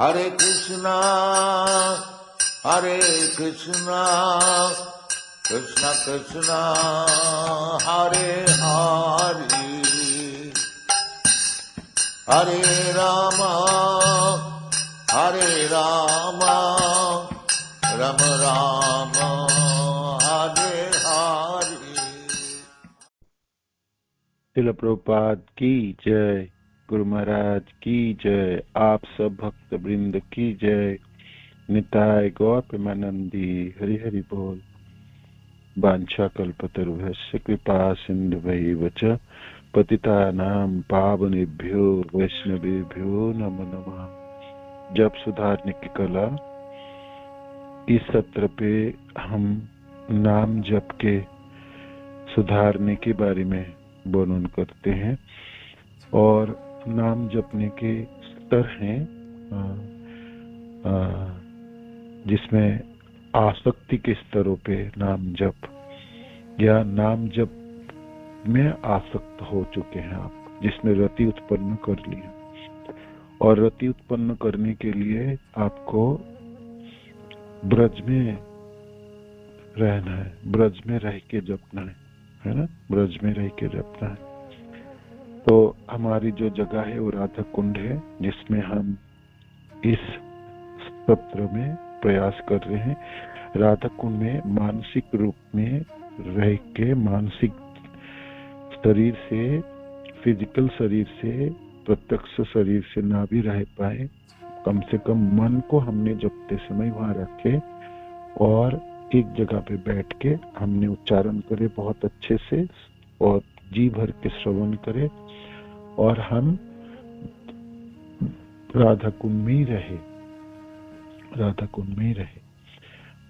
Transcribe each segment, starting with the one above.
हरे कृष्णा कृष्णा कृष्णा हरे हरे, हरे राम राम राम हरे हरे। श्रील प्रभुपाद की जय, गुरु महाराज की जय, आप सब भक्त वृंद की जय। निताय गौर प्रेमानंदी, हरि हरि बोल। वांछा कल्पतरुभ्यश्च कृपा सिन्धुभैव च पतितानां पावनेभ्यो वैष्णवेभ्यो नमो नमः। जप सुधारने की कला, इस सत्र पे हम नाम जप के सुधारने के बारे में वर्णन करते हैं और नाम जपने के स्तर हैं जिसमें आसक्ति के स्तरों पे नाम जप या नाम जप में आसक्त हो चुके हैं आप, जिसमें रति उत्पन्न कर लिया। और रति उत्पन्न करने के लिए आपको ब्रज में रहना है, ब्रज में रह के जपना है ना, ब्रज में रह के जपना है। तो हमारी जो जगह है वो राधा कुंड है, जिसमें हम इस सत्र में प्रयास कर रहे हैं। राधा कुंड में मानसिक रूप में रह के, मानसिक शरीर से, फिजिकल शरीर से, प्रत्यक्ष शरीर से ना भी रह पाए, कम से कम मन को हमने जपते समय वहां रखे और एक जगह पे बैठ के हमने उच्चारण करे बहुत अच्छे से और जी भर के श्रवण करे और हम राधा कुंड में ही रहे, राधा कुंड में ही रहे।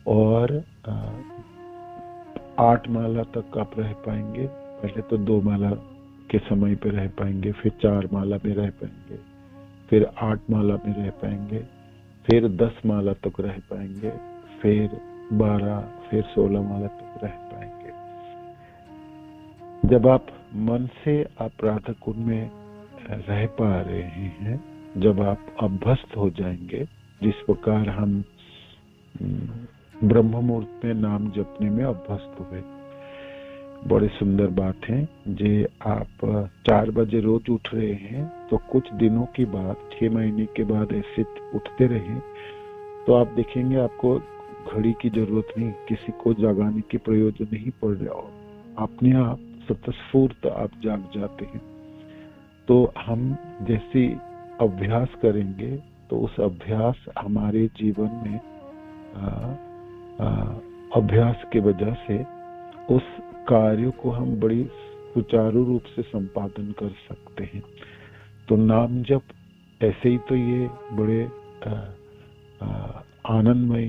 और 8 माला तक आप रह पाएंगे। पहले तो 2 माला के समय पे रह पाएंगे, फिर 4 माला में रह पाएंगे, फिर 8 माला में रह पाएंगे, फिर 10 माला तक रह पाएंगे, फिर 12, फिर 16 माला तक रह पाएंगे। जब आप मन से आप राधा कुंड में रह पा रहे हैं, जब आप अभ्यस्त हो जाएंगे, जिस प्रकार हम ब्रह्म मुहूर्त में नाम जपने में अभ्यस्त हुए। बड़ी सुंदर बात है। जे आप 4 बजे रोज उठ रहे हैं तो कुछ दिनों के बाद, 6 महीने के बाद ऐसे उठते रहे तो आप देखेंगे आपको घड़ी की जरूरत नहीं, किसी को जगाने की प्रयोजन नहीं पड़ रहा, अपने आप स्वतःस्फूर्त आप जाग जाते हैं। तो हम जैसे अभ्यास करेंगे तो उस अभ्यास हमारे जीवन में अभ्यास के वजह से उस कार्य को हम बड़ी सुचारू रूप से संपादन कर सकते हैं। तो नाम जप ऐसे ही तो ये बड़े आनंदमय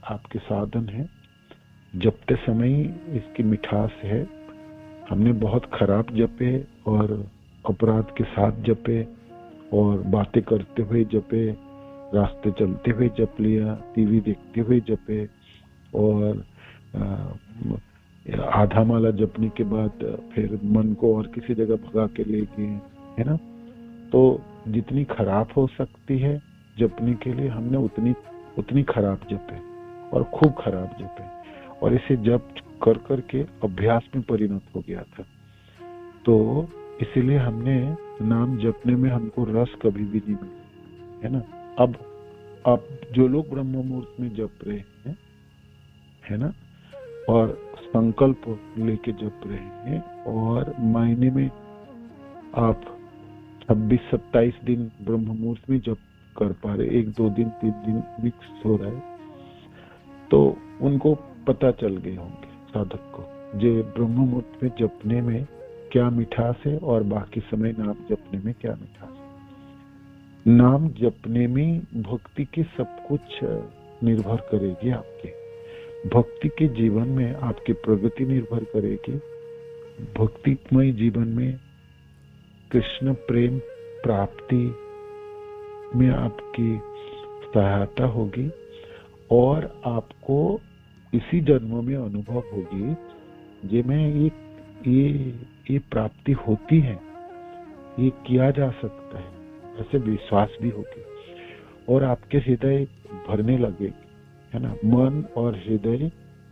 आपके साधन है। जपते समय इसकी मिठास है। हमने बहुत खराब जपे और अपराध के साथ जपे और बातें करते हुए जपे, रास्ते चलते हुए जप लिया, टीवी देखते हुए जपे और आधा माला जपने के बाद फिर मन को और किसी जगह भगा के ले गए, है ना। तो जितनी खराब हो सकती है जपने के लिए हमने उतनी खराब जपे और खूब खराब जपे और इसे जप कर करके अभ्यास में परिणत हो गया था। तो इसीलिए हमने नाम जपने में हमको रस कभी भी नहीं मिला, है ना। अब जो लोग ब्रह्म मुहूर्त में जप रहे हैं, है ना, और संकल्प लेके जप रहे हैं और महीने में आप 26-27 दिन ब्रह्म मुहूर्त में जप कर पा रहे, 1-2 दिन 3 दिन मिक्स हो रहा है, तो उनको पता चल गए होंगे साधक को जो ब्रह्म मुहूर्त में जपने में क्या मिठास है और बाकी समय नाम जपने में क्या मिठास है। नाम जपने में भक्ति की सब कुछ निर्भर करेगी। आपके भक्ति के जीवन में आपकी प्रगति निर्भर करेगी। भक्तिमय जीवन में कृष्ण प्रेम प्राप्ति में आपकी सहायता होगी और आपको इसी जन्म में अनुभव होगी जे में ये प्राप्ति होती है, ये किया जा सकता है, ऐसे विश्वास भी होगी और आपके हृदय भरने लगे, है ना, मन और हृदय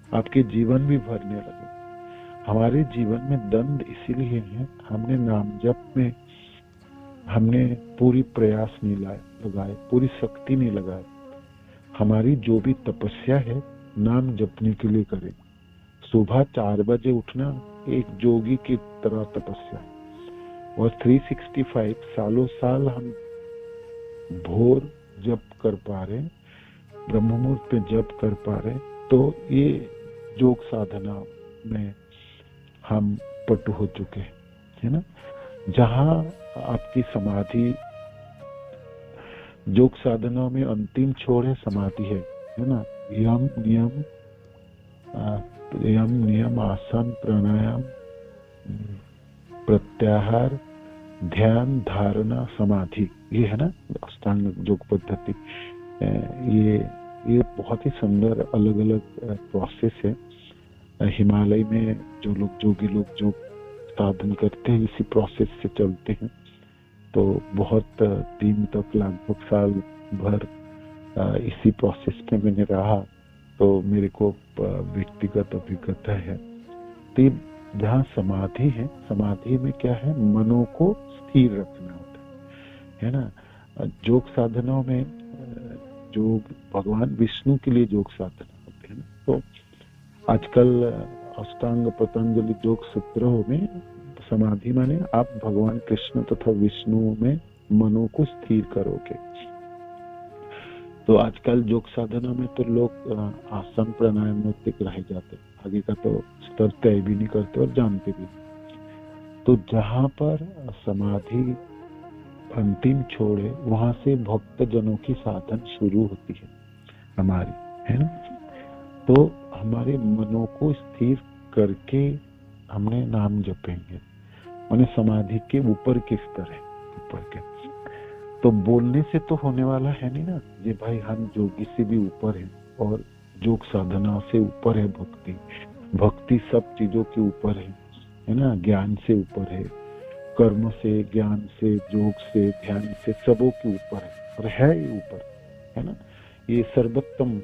आपके जीवन भी भरने लगे। हमारे जीवन में दंड इसीलिए है, हमने नाम जप में हमने पूरी प्रयास नहीं लगाए, पूरी शक्ति नहीं लगाए। हमारी जो भी तपस्या है नाम जपने के लिए करें। सुबह 4 बजे उठना एक जोगी की तरह तपस्या, और 365 सालों साल हम भोर जप कर पा रहे, ब्रह्म मुहूर्त पे जप कर पा रहे, तो ये योग साधना में हम पटु हो चुके हैं, है ना। जहाँ आपकी समाधि, योग साधना में अंतिम छोर है समाधि है ना। यम नियम आसन प्राणायाम प्रत्याहार ध्यान धारणा समाधि, ये है ना अष्टांग योग पद्धति। ये बहुत ही सुंदर अलग अलग प्रोसेस है। हिमालय में जो लोग जोगी लोग जो साधन करते हैं इसी प्रोसेस से चलते हैं, तो बहुत दिन तक लगभग साल भर इसी प्रोसेस में मैंने रहा, तो मेरे को व्यक्तिगत अभिज्ञता है। तो जहाँ समाधि है, समाधि में क्या है, मनो को स्थिर रखना होता है ना। योग साधनाओं में जो भगवान विष्णु के लिए योग साधना होते हैं ना, तो आजकल अष्टांग पतंजलि योग सूत्रों में समाधि माने आप भगवान कृष्ण तथा विष्णु में मनो को स्थिर करोगे। तो आजकल योग साधना में तो लोग आसन प्राणायाम में रह जाते, आगे का तो स्तर तय भी नहीं करते और जानते भी नहीं। तो जहाँ पर समाधि अंतिम छोड़े, वहां से भक्त जनों की साधन शुरू होती है हमारी, है ना। तो हमारे मनों को स्थिर करके हमने नाम जपेंगे, माने समाधि के ऊपर के स्तर है, ऊपर के। तो बोलने से तो होने वाला है नहीं ना, ये भाई हम जोगी से भी ऊपर है और योग साधना से ऊपर है भक्ति। भक्ति सब चीजों के ऊपर है ना, ज्ञान से ऊपर है, कर्म से, ज्ञान से, योग से, ध्यान से, सबों के ऊपर है, और है ये ऊपर, है ना। ये सर्वोत्तम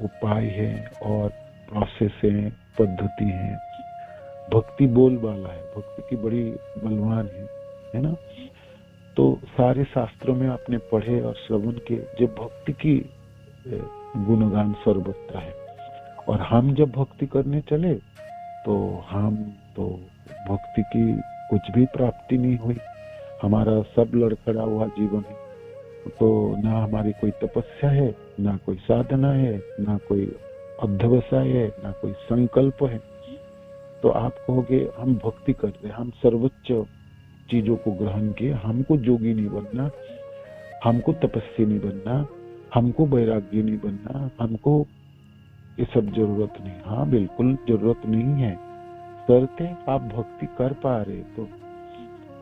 उपाय है और प्रोसेस है, पद्धति है। भक्ति बोलबाला है, भक्ति की बड़ी बलवान है ना। तो सारे शास्त्रों में आपने पढ़े और श्रवण के, जब भक्ति की गुणगान सर्वत्र है, और हम जब भक्ति करने चले तो हम तो भक्ति की कुछ भी प्राप्ति नहीं हुई, हमारा सब लड़खड़ा हुआ जीवन है। तो ना हमारी कोई तपस्या है, ना कोई साधना है, ना कोई अध्यवसाय है, ना कोई संकल्प है। तो आप कहोगे हम भक्ति करते, हम सर्वोच्च चीजों को ग्रहण किए, हमको जोगी नहीं बनना, हमको तपस्वी नहीं बनना, हमको वैराग्य नहीं बनना, हमको ये सब जरूरत नहीं। हाँ बिल्कुल जरूरत नहीं है, करते आप भक्ति कर पा रहे तो,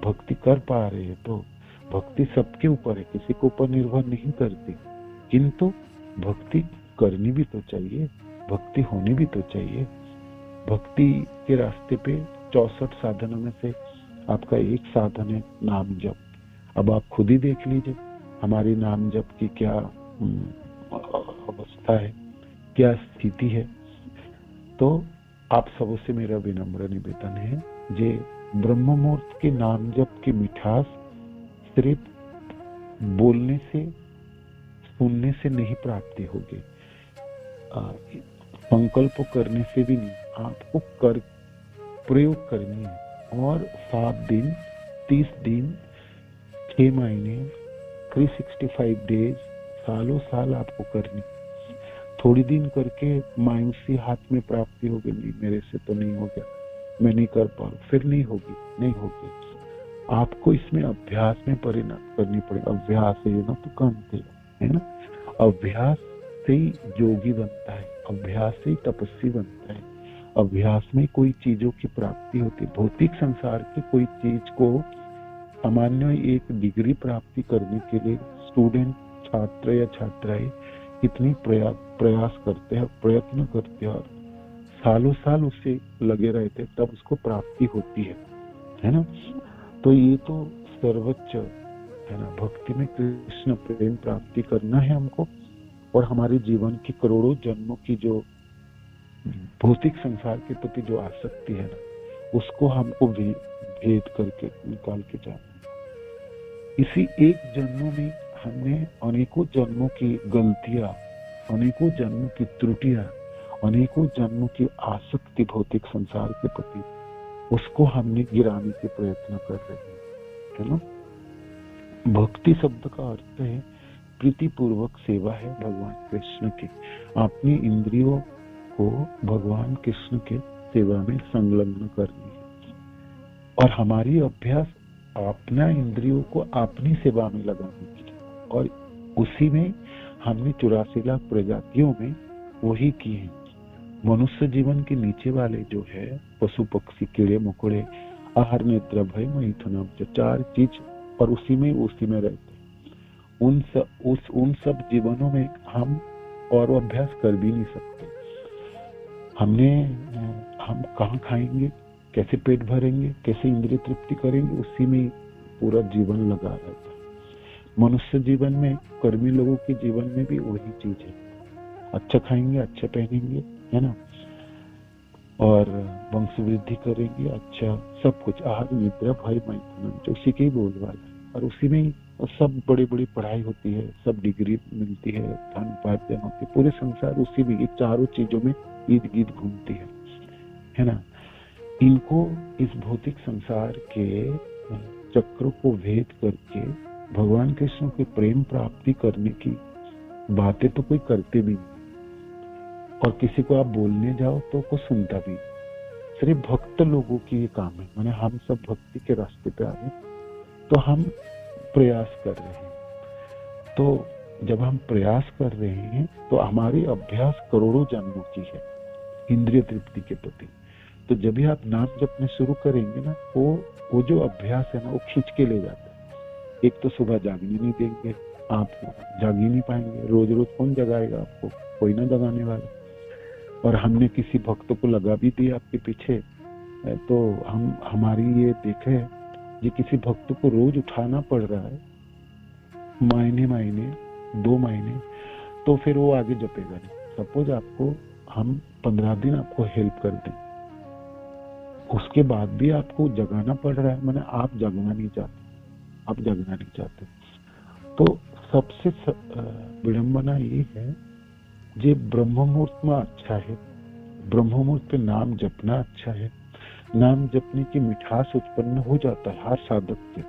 भक्ति कर पा रहे तो भक्ति सबके ऊपर है, किसी के ऊपर निर्भर नहीं करती। किंतु भक्ति करनी भी तो चाहिए, भक्ति होनी भी तो चाहिए। भक्ति के रास्ते पे 64 साधनों में से आपका एक साधन है नाम जप। अब आप खुद ही देख लीजिए हमारी नाम जप की क्या अवस्था है, क्या स्थिति है। तो आप सबसे मेरा विनम्र निवेदन है, जे ब्रह्म मुहूर्त के नाम जप की मिठास सिर्फ बोलने से, सुनने से नहीं प्राप्ति होगी, संकल्प करने से भी नहीं, आपको कर प्रयोग करनी है। और 7 दिन, 30 दिन, 6 महीने, 365 डेज, सालों साल आपको करनी। थोड़ी दिन करके मायूसी हाथ में प्राप्ति होगी, नहीं मेरे से तो नहीं हो गया, मैं नहीं कर पाऊँ, फिर नहीं होगी। आपको इसमें अभ्यास में परिणत करनी पड़ेगी। अभ्यास है ना तो कांति है ना, अभ्यास से ही योगी बनता है, अभ्यास से ही तपस्वी बनता है, अभ्यास में कोई चीजों की प्राप्ति होती है। भौतिक संसार की कोई चीज को सामान्य एक डिग्री प्राप्ति करने के लिए स्टूडेंट, छात्र या छात्राएं कितनी प्रयास करते हैं, प्रयत्न करते हैं, और सालों साल उससे लगे रहते, तब उसको प्राप्ति होती है ना। तो ये तो सर्वोच्च है ना। भक्ति में कृष्ण प्रेम प्राप्ति करना है हमको, और हमारे जीवन की करोड़ों जन्मों की जो भौतिक संसार के प्रति जो आसक्ति है ना, उसको हमको भेद करके निकाल के जाना। इसी एक जन्मों में हमने अनेकों जन्मों की गलतियां, अनेकों जन्मों की त्रुटियां, अनेकों जन्मों की आसक्ति भौतिक संसार के प्रति, उसको हमने गिराने के प्रयत्न कर रहे हैं, है ना। भक्ति शब्द का अर्थ है प्रीति पूर्वक सेवा है भगवान कृष्ण की। अपनी इंद्रियों को भगवान कृष्ण के सेवा में संलग्न करनी है, और हमारी अभ्यास अपना इंद्रियों को अपनी सेवा में लगाने की, और उसी में हमने 84 लाख प्रजातियों में वही की है। मनुष्य जीवन के नीचे वाले जो है पशु पक्षी कीड़े मकोड़े, आहार नेत्र भय मैथुनम, जो 4 चीज, और उसी में रहते हैं। उन सब जीवनों में हम और अभ्यास कर भी नहीं सकते। हम कहाँ खाएंगे, कैसे पेट भरेंगे, कैसे इंद्रिय तृप्ति करेंगे, उसी में पूरा जीवन लगा रहता है। मनुष्य जीवन में, कर्मी लोगों के जीवन में भी वही चीज है। अच्छा खाएंगे, अच्छा पहनेंगे, है ना, और वंश वृद्धि करेंगे, अच्छा सब कुछ, आहार निद्रा भय मैथुनम, जो उसी के ही बोल वाला है। और उसी में सब बड़ी बड़ी पढ़ाई होती है, सब डिग्री मिलती है, धन उपार्जन होती है, पूरे संसार उसी में, ये चारों चीजों में ईद गिद घूमती है ना। इनको इस भौतिक संसार के चक्र को भेद करके भगवान कृष्ण के प्रेम प्राप्ति करने की बातें तो कोई करते भी नहीं, और किसी को आप बोलने जाओ तो कोई सुनता भी। सिर्फ भक्त लोगों की ये काम है। माने हम सब भक्ति के रास्ते पे आ गए, तो हम प्रयास कर रहे हैं। तो जब हम प्रयास कर रहे हैं तो हमारी अभ्यास करोड़ों जन्मों की है इंद्रिय तृप्ति के प्रति। तो जब भी आप नाम जपने शुरू करेंगे ना, वो जो अभ्यास है ना, वो खींच के ले जाता है। एक तो सुबह जागने नहीं देंगे, आप जाग ही नहीं पाएंगे। रोज रोज कौन जगाएगा आपको, कोई ना जगाने वाला। और हमने किसी भक्त को लगा भी दिया आपके पीछे, तो हमारी ये देखे ये किसी भक्त को रोज उठाना पड़ रहा है, महीने 2 महीने, तो फिर वो आगे जपेगा नहीं। सपोज आपको हम 15 दिन आपको हेल्प कर दें, उसके बाद भी आपको जगाना पड़ रहा है, माने आप जगना नहीं चाहते, तो सबसे विडंबना ये है, जे ब्रह्म मुहूर्त में अच्छा है, ब्रह्म मुहूर्त पे नाम जपना अच्छा है। नाम जपने की मिठास उत्पन्न हो जाता है हर साधक से,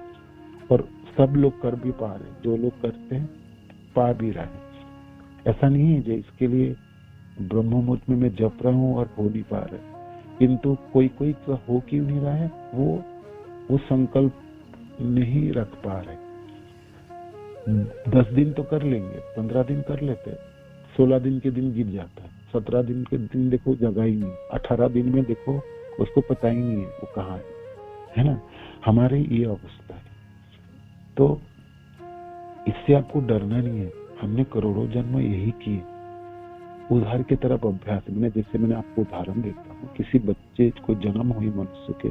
और सब लोग कर भी पा रहे, जो लोग करते हैं पा भी रहे हैं। ऐसा नहीं है जो इसके लिए ब्रह्म मुहूर्त में मैं जप रहा हूँ और हो नहीं पा रहा है, किंतु कोई हो क्यों नहीं रहा है, वो संकल्प नहीं रख पा रहे। 10 दिन तो कर लेंगे, 15 दिन कर लेते हैं, 16 दिन के दिन गिर जाता है, 17 दिन के दिन देखो जगह ही नहीं, 18 दिन में देखो उसको पता ही नहीं है वो कहाँ है ना। हमारे ये अवस्था है। तो इससे आपको डरना नहीं है। हमने करोड़ों जन्म यही किए, उधार की तरफ अभ्यास। जैसे मैंने आपको उदाहरण देता हूँ, किसी बच्चे को जन्म हुई मनुष्य के,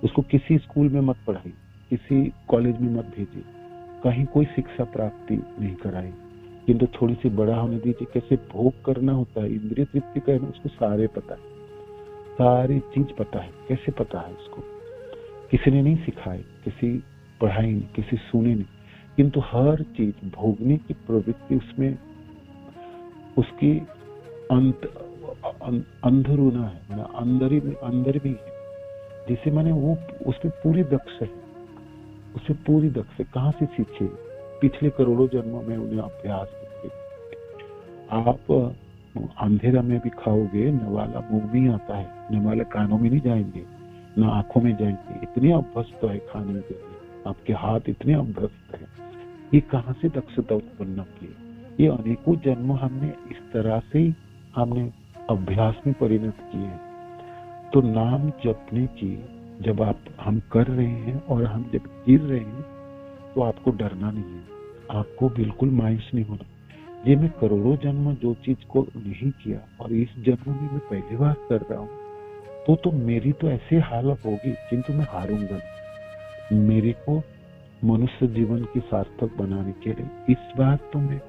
उसको किसी स्कूल में मत पढ़ाई, किसी कॉलेज में मत भेजिए, कहीं कोई शिक्षा प्राप्ति नहीं कराई, किंतु थोड़ी सी बड़ा होने दीजिए। कैसे भोग करना होता है, इंद्रिय तृप्ति करना, उसको सारे पता है, सारी चीज पता है। कैसे पता है उसको, किसी ने नहीं सिखाई, किसी पढ़ाई नहीं, किसी सुने नहीं, किंतु हर चीज भोगने की प्रवृत्ति उसमें उसकी अंदरूना है, अंदर भी है, जिसे मैंने वो उसमें पूरी दक्ष है, उसे पूरी दक्ष है। कहाँ से सीखे, पिछले करोड़ों जन्मों में उन्हें अभ्यास करके। आप अंधेरा में भी खाओगे, न वाला मुंह में आता है, न वाला कानों में नहीं जाएंगे, न आंखों में जाएंगे। इतने अभ्यस्त है खाने के लिए, आपके हाथ इतने अभ्यस्त है। ये कहाँ से दक्षता उत्पन्न की? ये अनेकों जन्म हमने इस तरह से हमने अभ्यास में परिणत किए। तो नाम जपने की जब हम कर रहे हैं और हम जब गिर रहे हैं, तो आपको डरना नहीं है, आपको बिल्कुल मायूस नहीं होना। ये मैं करोड़ों जन्म जो चीज को नहीं किया और इस जन्म में मैं पहली बार कर रहा हूँ, तो मेरी तो ऐसी हालत होगी, किंतु मैं हारूंगा। मेरे को मनुष्य जीवन की सार्थक बनाने के लिए इस बार तो मैं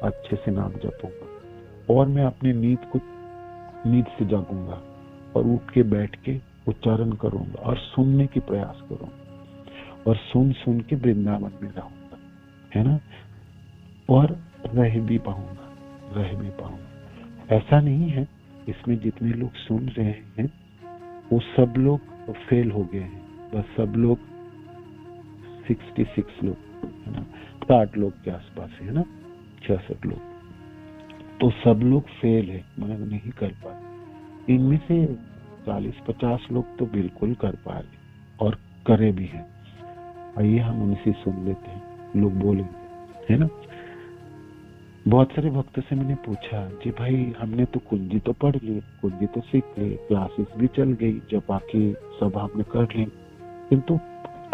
अच्छे से नाम जपूंगा और मैं अपनी नींद से जागूंगा और उठ के बैठ के उच्चारण करूंगा और सुनने की प्रयास करूंगा और सुन के वृंदावन में रहूंगा, है ना, और रह भी पाऊंगा। ऐसा नहीं है इसमें जितने लोग सुन रहे हैं वो सब लोग फेल हो गए हैं, बस सब लोग 66 लोग, है ना, 60 लोग के आसपास है ना, 66 लोग, तो सब लोग फेल है, मतलब नहीं कर पाए। इनमें से 40-50 लोग तो बिल्कुल कर पा रहे और करे भी हैं। आइए हम उनसे सुन लेते हैं, लोग बोलेंगे, है ना। बहुत सारे भक्तों से मैंने पूछा, जी भाई हमने तो कुंजी तो पढ़ ली, कुंजी तो सीख ली, क्लासेस भी चल गई, जब आके सब हमने कर ली, किंतु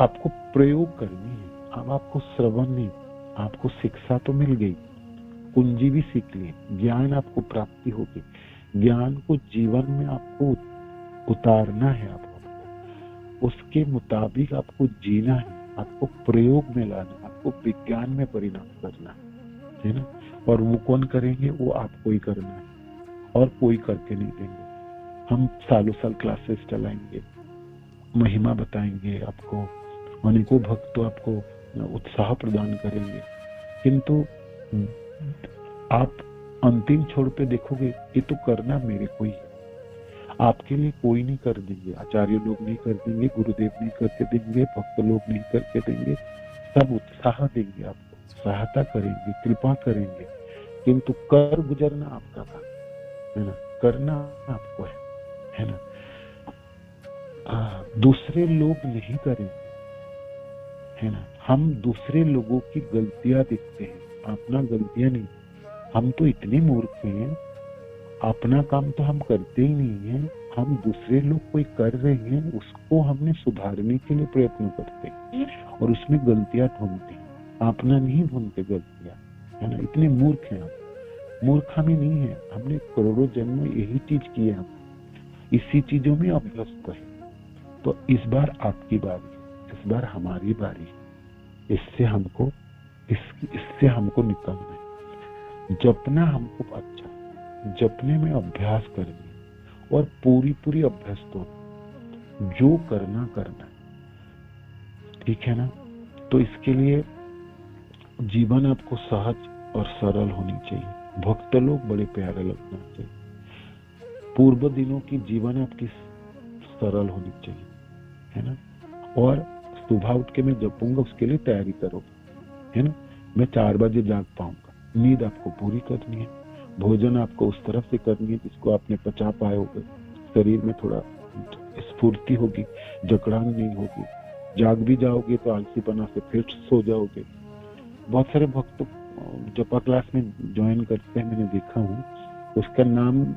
आपको प्रयोग करनी है। अब आपको श्रवण नहीं, आपको शिक्षा तो मिल गई, कुंजी भी सीख ली, ज्ञान आपको प्राप्ति होगी, ज्ञान को जीवन में आपको उतारना है, आपको उसके मुताबिक आपको जीना है, आपको प्रयोग में लाना, आपको विज्ञान में परिणाम करना है ना। और वो कौन करेंगे? वो आपको ही करना है और कोई करके नहीं देंगे। हम सालों साल क्लासेस चलाएंगे, महिमा बताएंगे आपको, अनेकों भक्त तो आपको उत्साह प्रदान करेंगे, किंतु आप अंतिम छोर पे देखोगे ये तो करना मेरे को ही है, आपके लिए कोई नहीं कर देंगे, आचार्य लोग नहीं कर देंगे, गुरुदेव नहीं करके देंगे, भक्त लोग नहीं करके देंगे, सब उत्साह देंगे, आपको सहायता करेंगे, कृपा करेंगे, किंतु कर गुजरना आपका काम है ना, करना आपको है ना। दूसरे लोग नहीं करेंगे, है ना। हम दूसरे लोगों की गलतियां देखते हैं, अपना गलतियां नहीं। हम तो इतने मूर्ख हैं, अपना काम तो हम करते ही नहीं है, हम दूसरे लोग कोई कर रहे हैं उसको हमने सुधारने के लिए प्रयत्न करते हैं और उसमें गलतियां ढूंढते हैं, अपना नहीं ढूंढते गलतियां, है ना। इतने मूर्ख हैं हम, मूर्खामी नहीं है, हमने करोड़ों जन्म में यही चीज की है, हम इसी चीजों में अभ्यस्त है। तो इस बार आपकी बारी, इस बार हमारी बारी, इससे हमको निकलना है, जपना हमको अच्छा, जपने में अभ्यास करनी और पूरी अभ्यस्त हो, जो करना, ठीक है ना। तो इसके लिए जीवन आपको सहज और सरल होनी चाहिए, भक्त लोग बड़े प्यारे लगना चाहिए, पूर्व दिनों की जीवन आपकी सरल होनी चाहिए, है ना। और सुबह उठ के मैं जपूंगा उसके लिए तैयारी करो, है ना। मैं 4 बजे जाग पाऊंगा, नींद आपको पूरी करनी है, भोजन आपको उस तरफ से करनी है जिसको आपने पचा पाए होगे, शरीर में थोड़ा स्फूर्ति होगी, जकड़ान नहीं होगी, जाग भी जाओगे तो आलसीपना से फिर सो जाओगे। बहुत सारे भक्त जपा क्लास में ज्वाइन करते हैं, मैंने देखा हूँ, उसका नाम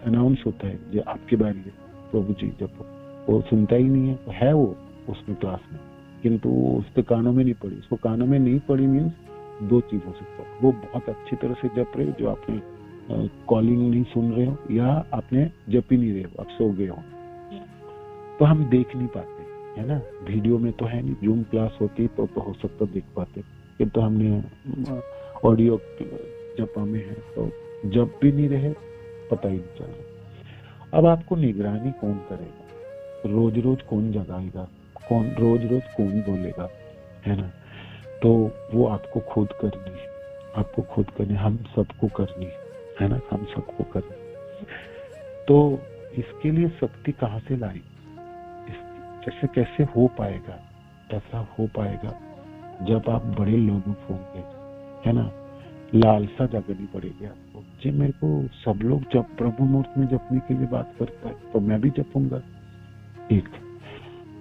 अनाउंस होता है, जो आपकी बारी है प्रभु जी जपो, वो सुनता ही नहीं है वो उसमें क्लास में, किंतु उसके कानों में नहीं पड़ी, उसको कानों में नहीं पड़ी मीन्स 2 चीज हो सकता है, वो बहुत अच्छी तरह से जप रहे हो, जो आपने कॉलिंग नहीं सुन रहे हो, या आपने जप ही नहीं रहे हो, आप सो गए हो, तो हम देख नहीं पाते, है ना। वीडियो में तो है नहीं, जूम क्लास होती तो हो सकता देख पाते, किंतु हमने ऑडियो जपा में है तो जप भी नहीं रहे, पता ही नहीं चल रहा। अब आपको निगरानी कौन करेगा, रोज रोज कौन जगाएगा, रोज कौन बोलेगा, है ना। तो वो आपको खुद करनी है, आपको खुद करनी, हम सबको करनी है ना, हम सबको करनी। तो इसके लिए शक्ति कहाँ से लाई, ऐसे कैसे हो पाएगा? ऐसा हो पाएगा जब आप बड़े लोग होंगे, है ना, लालसा जगनी पड़ेगी आपको, जी मेरे को सब लोग जब प्रभु मुहूर्त में जपने के लिए बात करता है तो मैं भी जपूंगा। एक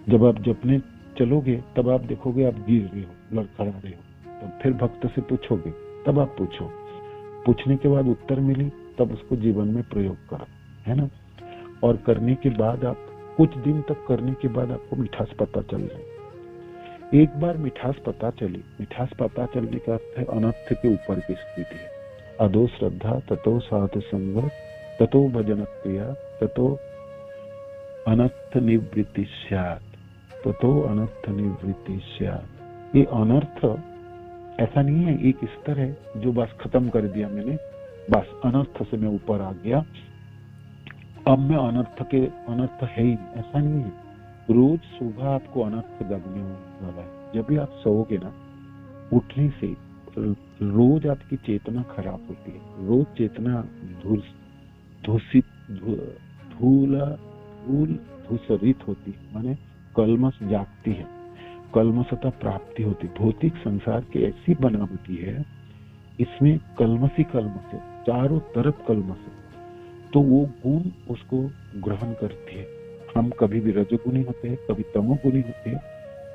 जब आप जपने चलोगे तब आप देखोगे आप गिर रहे हो, लड़खड़ा रहे हो, तब फिर भक्त से पूछोगे, तब आप पूछो, पूछने के बाद उत्तर मिली तब उसको जीवन में प्रयोग करो, है ना। और करने के बाद आप कुछ दिन तक करने के बाद आपको मिठास पता चल जाए। एक बार मिठास पता चली, मिठास पता चलने का अर्थ है अनर्थ के ऊपर की स्थिति है। अदो श्रद्धा ततो साधु संग ततो भजन क्रिया ततो अनर्थ निवृत्ति स्यात्। ततो अनर्थ निवृत्ति स्यात्। ये अनर्थ ऐसा नहीं है एक स्तर है जो बस खत्म कर दिया मैंने, बस अनर्थ से मैं ऊपर आ गया, अब मैं अनर्थ है ही, ऐसा नहीं है। रोज सुबह आपको अनर्थ जगने वाला है। जब भी आप सोओगे ना, उठने से रोज आपकी चेतना खराब होती है, रोज चेतना धूसरित होती है, माने कलमश जागती है, कलमशता प्राप्ति होती। भौतिक संसार की ऐसी बनावटी है, इसमें कलमश ही कलमश है, चारों तरफ कलमश है, तो वो गुण उसको ग्रहण करती है। हम कभी भी रजोगुणी होते हैं, कभी तमोगुणी होते हैं,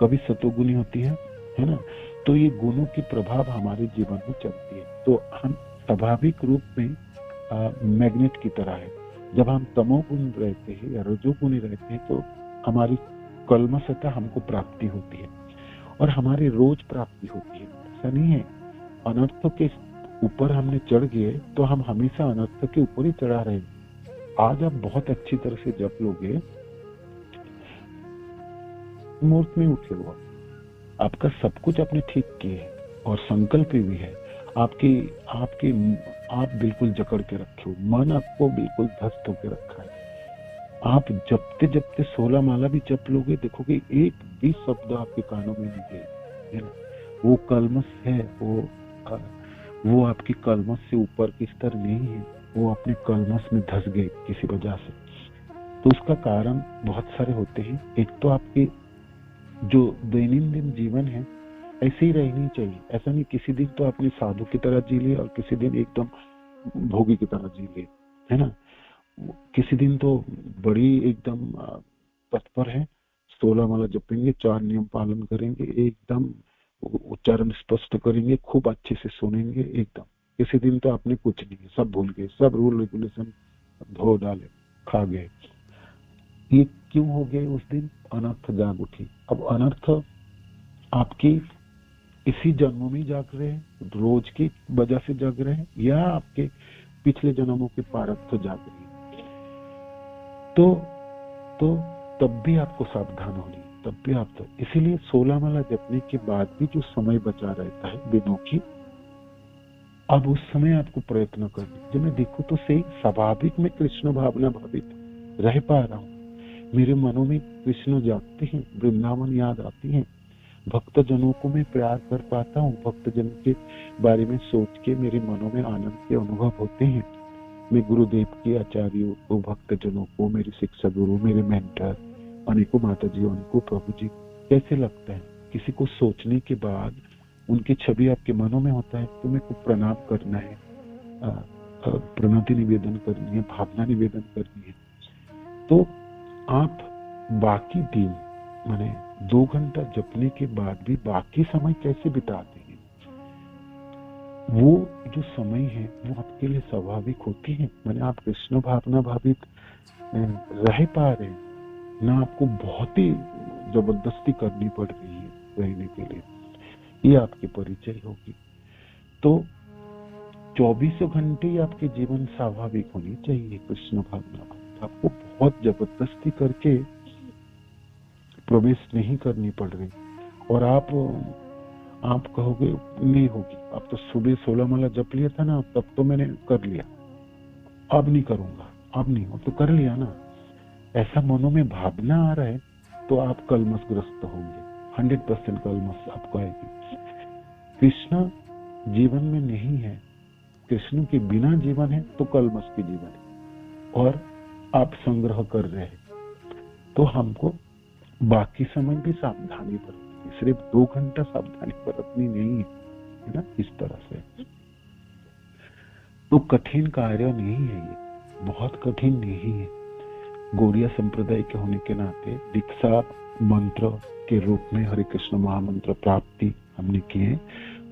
कभी सतोगुणी होती है ना। तो ये गुणों की प्रभाव हमारे जीवन में चलती है। तो हम स्वाभाविक रूप में मैग्नेट की तरह है। जब हम तमोगुण रहते हैं या रजोगुणी रहते हैं तो हमारी कलमशता हमको प्राप्ति होती है और हमारी रोज प्राप्ति होती है। ऐसा नहीं है अनर्थ के ऊपर हमने चढ़ गए तो हम हमेशा अनर्थ के ऊपर ही चढ़ा रहे। आज आप बहुत अच्छी तरह से जप लोगे, मुहूर्त में उठे हुआ, आपका सब कुछ आपने ठीक किए है और संकल्प भी है, आप बिल्कुल जकड़ के रखे हो, मन आपको बिल्कुल ध्वस्त होकर रखा है। आप जपते जपते 16 माला भी जप लोगे, देखोगे एक भी शब्द आपके कानों में नहीं गए, है ना। वो कलमश है, वो आपकी कलमश से ऊपर की स्तर नहीं है, वो अपने कलमश में धस गए किसी वजह से। तो उसका कारण बहुत सारे होते हैं। एक तो आपके जो दैनंदिन जीवन है ऐसे ही रहनी चाहिए। ऐसा नहीं किसी दिन तो आपने साधु की तरह जी लिए और किसी दिन एकदम भोगी की तरह जी लिए, है ना। किसी दिन तो बड़ी एकदम तत्पर है, 16 माला जपेंगे, 4 नियम पालन करेंगे, एकदम उच्चारण स्पष्ट करेंगे, खूब अच्छे से सुनेंगे एकदम। किसी दिन तो आपने कुछ नहीं, सब भूल गए, सब रूल रेगुलेशन धो डाले, खा गए। ये क्यों हो गए? उस दिन अनर्थ जाग उठी। अब अनर्थ आपकी इसी जन्मों में जाग रहे हैं, रोज की वजह से जाग रहे हैं, या आपके पिछले जन्मों के प्रारब्ध जाग रही है। तो तब भी आपको सावधान होनी, तब भी आप तो इसीलिए 16 माला जपने के बाद भी जो समय बचा रहता है दिनों की, अब उस समय आपको प्रयत्न करना। जब मैं देखूं तो सही स्वाभाविक में कृष्ण भावना भावित रह पा रहा हूँ, मेरे मनों में कृष्ण जागते हैं, वृंदावन याद आती है, भक्त जनों को मैं प्यार कर पाता हूँ, भक्त जनों के बारे में सोच के मेरे मनों में आनंद के अनुभव होते हैं। मैं गुरुदेव के आचार्यों को, भक्त जनों को, मेरे शिक्षा गुरु, मेरे मेंटर, अनेकों माता जी, अनेकों प्रभु जी, कैसे लगता है? किसी को सोचने के बाद उनकी छवि आपके मनों में होता है तो मेरे को प्रणाम करना है, प्रणति निवेदन करनी है, भावना निवेदन करनी है। तो आप बाकी दिन माने 2 घंटा जपने के बाद भी बाकी समय कैसे बिताते हैं? वो जो समय है वो आपके लिए स्वाभाविक होती है, माने आप कृष्ण भावना भावित रह पा रहे हैं ना, आपको बहुत ही जबरदस्ती करनी पड़ रही है रहने के लिए, ये आपकी परिचय होगी। तो 24 घंटे आपके जीवन स्वाभाविक होनी चाहिए कृष्ण भावना भावित। आपको बहुत जबरदस्ती करके प्रवेश नहीं करनी पड़ रही। और आप कहोगे नहीं होगी, अब तो सुबह 16 माला जप लिया था ना, तब तो मैंने कर लिया, अब नहीं करूंगा, अब नहीं, अब तो कर लिया ना, ऐसा मनों में भावना आ रहा है तो आप कलमशग्रस्त होंगे, 100% कलमश आपको आएगी। कृष्ण जीवन में नहीं है, कृष्ण के बिना जीवन है तो कलमश के जीवन है, और आप संग्रह कर रहे हैं। तो हमको बाकी समय भी सावधानी बरतनी, सिर्फ 2 घंटा सावधानी बरतनी नहीं है ना, इस तरह से। तो कठिन कार्य नहीं है ये, बहुत कठिन नहीं है। गौड़िया संप्रदाय के होने के नाते दीक्षा मंत्र के रूप में हरे कृष्ण महामंत्र प्राप्ति हमने की है,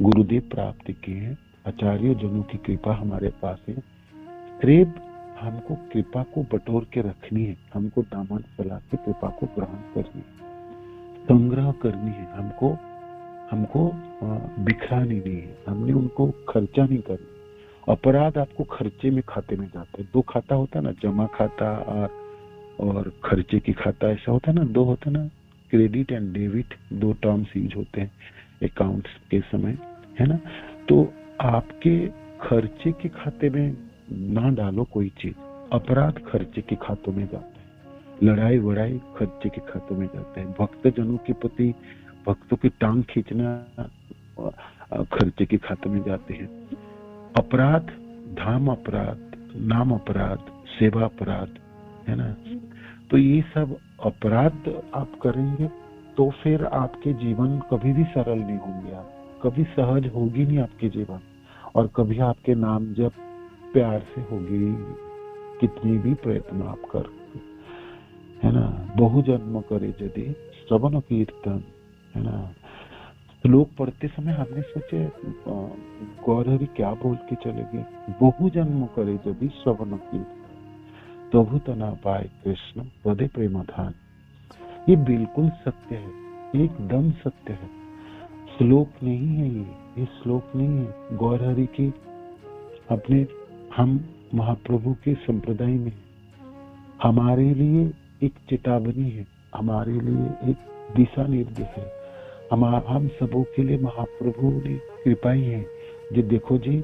गुरुदेव प्राप्ति की है, आचार्य जनों की कृपा हमारे पास है। सिर्फ हमको कृपा को बटोर के रखनी है, हमको दामन फैला के कृपा को ग्रहण करनी है, संग्रह करनी है, हमको बिखरानी नहीं है, हमने उनको खर्चा नहीं करना। अपराध आपको खर्चे में खाते में जाता है। 2 खाता होता है ना, जमा खाता और खर्चे की खाता, ऐसा होता है ना, 2 होता है ना, credit and debit 2 terms use होते हैं अकाउंट्स के समय, है ना। तो आपके खर्चे के खाते में ना डालो कोई चीज, अपराध खर्चे के खातों में जाता है, लड़ाई वड़ाई खर्चे के खातों में जाता है, भक्तजनों के प्रति भक्तों की टांग खींचना खर्चे के खाते में जाते हैं। अपराध, धाम अपराध, नाम अपराध, सेवा अपराध, है ना। तो ये सब अपराध आप करेंगे तो फिर आपके जीवन कभी भी सरल नहीं होंगे, आप कभी सहज होगी नहीं आपके जीवन, और कभी आपके नाम जब प्यार से होगी, कितनी भी प्रयत्न आप कर, है ना। बहु जन्म करे यदि श्रवण कीर्तन, है ना। श्लोक पढ़ते समय हमने सोचे गौरहरि क्या बोल के चले गए, बहु जन्म करे यदि श्रवण कीर्तन तभु तना पाए कृष्ण पदे प्रेमधान। ये बिल्कुल सत्य है, एकदम सत्य है, श्लोक नहीं है ये श्लोक नहीं है। गौरहरि की अपने हम महाप्रभु के संप्रदाय में हमारे लिए एक चेतावनी है, हमारे लिए एक दिशा निर्देश है, हम सबों के लिए महाप्रभु ने कृपाई है। जो देखो जी,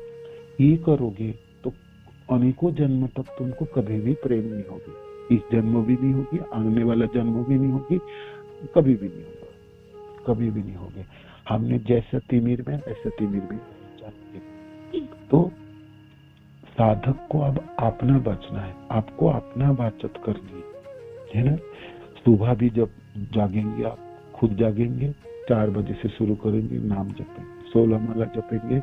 ये करोगे तो अनेकों जन्म तक तुमको कभी भी प्रेम नहीं होगी, इस जन्म भी नहीं होगी, आने वाला जन्म भी नहीं होगी, कभी भी नहीं होगा, कभी भी नहीं होगी। हमने जैसा तिमिर में ऐसा तिमिर में चाहिए। तो साधक को अब अपना बचना है, आपको अपना बचत करनी है ना। सुबह भी जब जागेंगे, आप खुद जागेंगे, 4 बजे से शुरू करेंगे, नाम जपेंगे, 16 माला जपेंगे,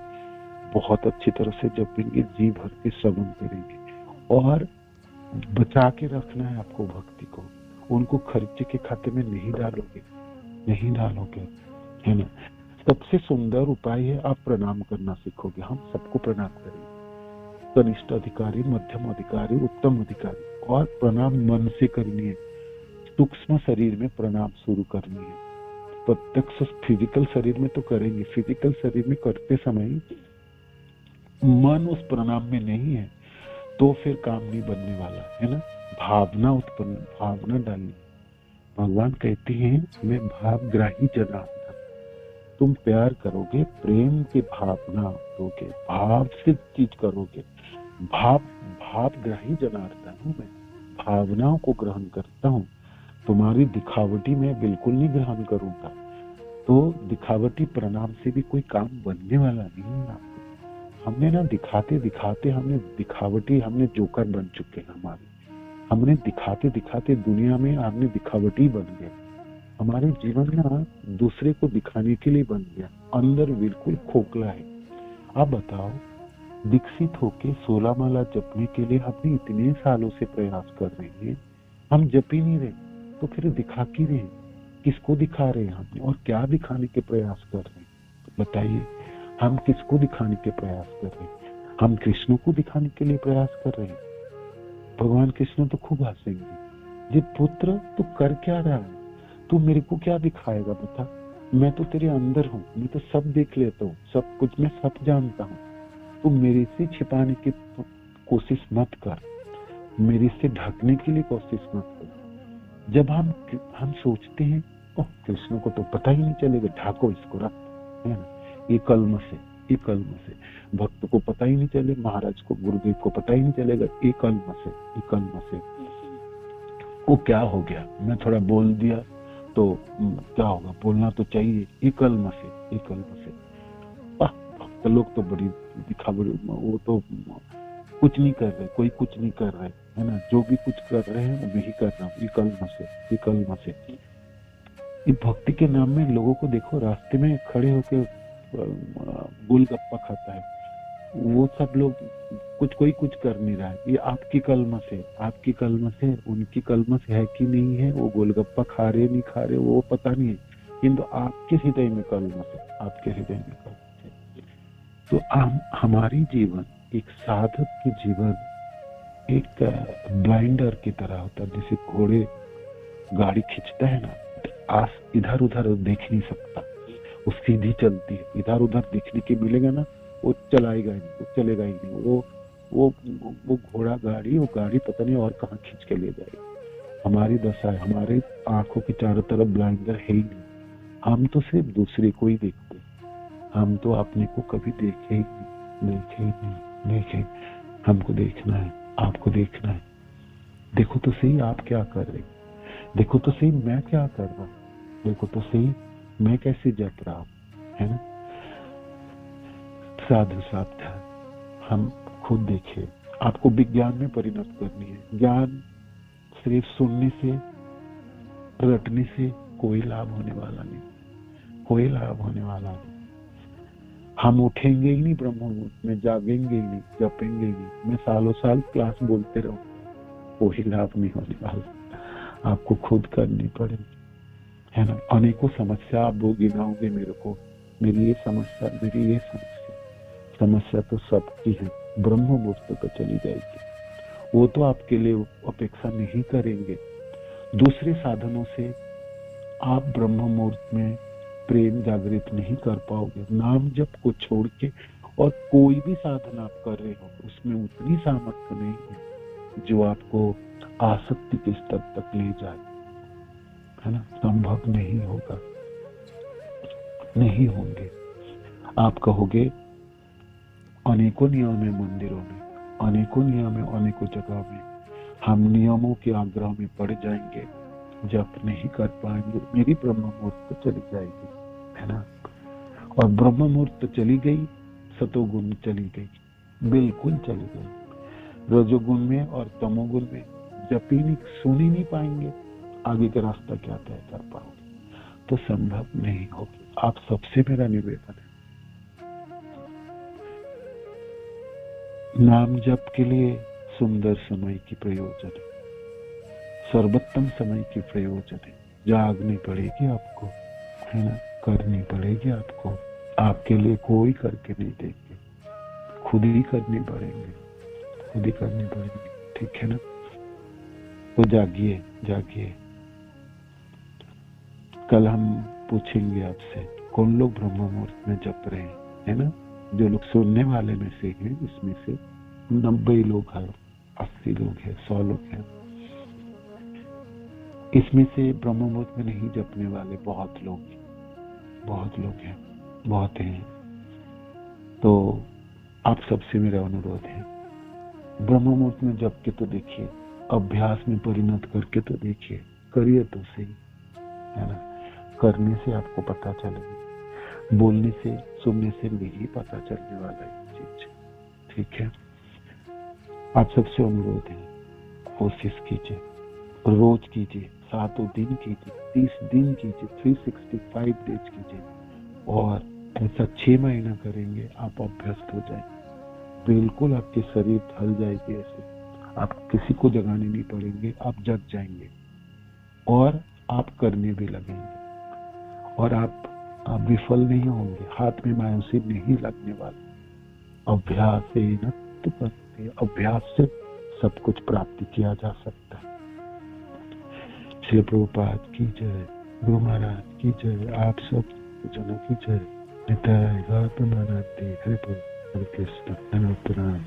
बहुत अच्छी तरह से जपेंगे, जी भर के श्रवण करेंगे, और बचा के रखना है आपको भक्ति को, उनको खर्चे के खाते में नहीं डालोगे, नहीं डालोगे, है ना। सबसे सुंदर उपाय है आप प्रणाम करना सीखोगे। हम सबको प्रणाम करेंगे, कनिष्ठ अधिकारी, मध्यम अधिकारी, उत्तम अधिकारी, और प्रणाम मन से करनी है। सूक्ष्म शरीर में प्रणाम शुरू करनी है, प्रत्यक्ष फिजिकल शरीर में तो करेंगे, फिजिकल शरीर में करते समय मन उस प्रणाम में नहीं है तो फिर काम नहीं बनने वाला, है ना। भावना उत्पन्न, भावना डालनी। भगवान कहते हैं मैं भावग्राही जनार्दन, तुम प्यार करोगे, प्रेम की भावना दोगे, भाव से चीज करोगे। भावग्राही जनार्दन हूँ मैं, भावनाओं को ग्रहण करता हूँ, तुम्हारी दिखावटी में बिल्कुल नहीं ग्रहण करूंगा। तो दिखावटी प्रणाम से भी कोई काम बनने वाला नहीं है आपको। हमने ना दिखाते दिखाते हमने जोकर बन चुके हैं हमने दिखाते दिखाते दुनिया में हमने दिखावटी बन गए। हमारे जीवन ना दूसरे को दिखाने के लिए बन गया, अंदर बिल्कुल खोखला है। आप बताओ, दीक्षित होके 16 माला जपने के लिए हमने इतने सालों से प्रयास कर रहे हैं, हम जप ही नहीं रहे, तो फिर दिखा क्यों रहे? किसको दिखा रहे हैं हमने, और क्या दिखाने के प्रयास कर रहे हैं? तो बताइए, हम किसको दिखाने के प्रयास कर रहे हैं? हम कृष्ण को दिखाने के लिए प्रयास कर रहे हैं। भगवान कृष्ण तो खूब हंसेंगे, जी पुत्र तू कर क्या रहा है, तू मेरे को क्या दिखाएगा, बता, मैं तो तेरे अंदर हूँ, मैं तो सब देख लेता हूँ, सब कुछ मैं सब जानता हूँ, तू मेरे से छिपाने की कोशिश मत कर, मेरे से ढकने के लिए कोशिश मत कर। जब हम सोचते हैं ओह कृष्ण को तो पता ही नहीं चलेगा, ढाको इसको, रख, है ना, ये कलम से भक्त को पता ही नहीं चले, महाराज को, गुरुदेव को पता ही नहीं चलेगा, ये कलम से वो क्या हो गया, मैं थोड़ा बोल दिया तो क्या होगा, बोलना तो चाहिए, ये कलम से। भक्त लोग तो बड़ी दिखावटी, वो तो कुछ नहीं कर रहे, कोई कुछ नहीं कर रहे, है ना, जो भी कुछ कर रहे हैं मैं ही कर रहा हूँ, ये कलम से। ये भक्ति के नाम में लोगों को देखो, रास्ते में खड़े होके गोलगप्पा खाता है, वो सब लोग कोई कुछ कर नहीं रहा है। ये आपकी कलम से उनकी कलम से है कि नहीं है, वो गोलगप्पा खा रहे नहीं खा रहे वो पता नहीं है, किंतु आपके हृदय में कलम से। तो हमारी जीवन, एक साधक की जीवन एक ब्लाइंडर की तरह होता है। जैसे घोड़े गाड़ी खींचता है ना, इधर उधर देख नहीं सकता, वो सीधी चलती है, इधर उधर देखने के मिलेगा ना वो चलेगा ही नहीं, वो घोड़ा गाड़ी, वो गाड़ी पता नहीं और कहाँ खींच के ले जाएगी। हमारी दशा है, आंखों के चारों तरफ ब्लाइंडर है ही नहीं। हम तो सिर्फ दूसरे को ही देखते, हम तो अपने को कभी देखे ही नहीं। हमको देखना है, आपको देखना है। देखो तो सही आप क्या कर रहे, देखो तो सही मैं क्या कर रहा हूँ, देखो तो सही मैं कैसे जप रहा हूँ, है ना। साधु सावधान, हम खुद देखिए। आपको विज्ञान में परिणत करनी है। ज्ञान सिर्फ सुनने से, रटने से कोई लाभ होने वाला नहीं, कोई लाभ होने वाला नहीं। हम उठेंगे ही नहीं ब्रह्म मुहूर्त में, जागेंगे ही नहीं, जपेंगे ही नहीं। मैं सालों साल क्लास बोलते रहूं, कोई लाभ नहीं होने वाला। आपको खुद करनी पड़ेगी, है ना। अनेकों समस्या आप वो गिनाओगे मेरे को, मेरी ये समस्या, मेरी ये समस्या तो सबकी है। ब्रह्म मुहूर्त तो चली जाएगी, वो तो आपके लिए अपेक्षा नहीं करेंगे। दूसरे साधनों से आप ब्रह्म मुहूर्त में प्रेम जागृत नहीं कर पाओगे। नाम जप को छोड़ के और कोई भी साधन आप कर रहे हो, उसमें उतनी सामर्थ्य नहीं है जो आपको आसक्ति के स्तर तक ले जाए, है ना। संभव नहीं होगा, नहीं होंगे। आप कहोगे अनेकों नियम है मंदिरों में, अनेकों नियम है अनेकों जगह में, हम नियमों के आग्रह में पड़ जाएंगे, जप नहीं कर पाएंगे, मेरी ब्रह्म मुहूर्त तो चली जाएगी, है ना। और ब्रह्म मुहूर्त तो चली गई, सतोगुण चली गई, बिल्कुल चली गई। रजोगुण में और तमोगुण में जप ही नहीं, सुन ही नहीं पाएंगे, आगे का रास्ता क्या तय कर पाओगे, तो संभव नहीं होगी। आप सबसे मेरा निवेदन है, नाम जप के लिए सुंदर समय की प्रयोजन है, सर्वोत्तम समय की प्रयोजन है। जागनी पड़ेगी आपको, है ना, करनी पड़ेगी आपको। आपके लिए कोई करके नहीं देंगे, खुद ही करनी पड़ेंगे, खुद ही करनी पड़ेगी, ठीक है ना। तो जागिए, जागिए। कल हम पूछेंगे आपसे कौन लोग ब्रह्म मुहूर्त में जप रहे हैं, है ना। जो लोग सुनने वाले में से हैं, इसमें से 90 लोग हैं, 80 लोग हैं, 100 लोग हैं। इसमें से ब्रह्म मुहूर्त में नहीं जपने वाले बहुत लोग हैं, बहुत हैं। तो आप सबसे मेरा अनुरोध है, ब्रह्म मुहूर्त में जप के तो देखिए, अभ्यास में परिणत करके तो देखिए, करिए तो सही, है ना। करने से आपको पता चलेगा, बोलने से, सुनने से नहीं पता चलने वाला है चीज, ठीक है। आप सबसे अनुरोध है, कोशिश कीजिए, रोज कीजिए, 7 दिन कीजिए, 30 दिन कीजिए, 365 डेज कीजिए, और ऐसा 6 महीना करेंगे, आप अभ्यस्त हो जाएंगे। बिल्कुल आपके शरीर ढल जाएगी, ऐसे आप किसी को जगाने नहीं पड़ेंगे, आप जग जाएंगे और आप करने भी लगेंगे, और आप विफल नहीं होंगे, हाथ में मायूसी नहीं लगने वाला। अभ्यास से न तो करते, अभ्यास से सब कुछ प्राप्ति किया जा सकता है। श्री प्रभुपाद की जय, गुरु महाराज की जय, आप सब जनों की जय। निताय गौर प्रेमानंद हरि कृष्ण, प्रणाम।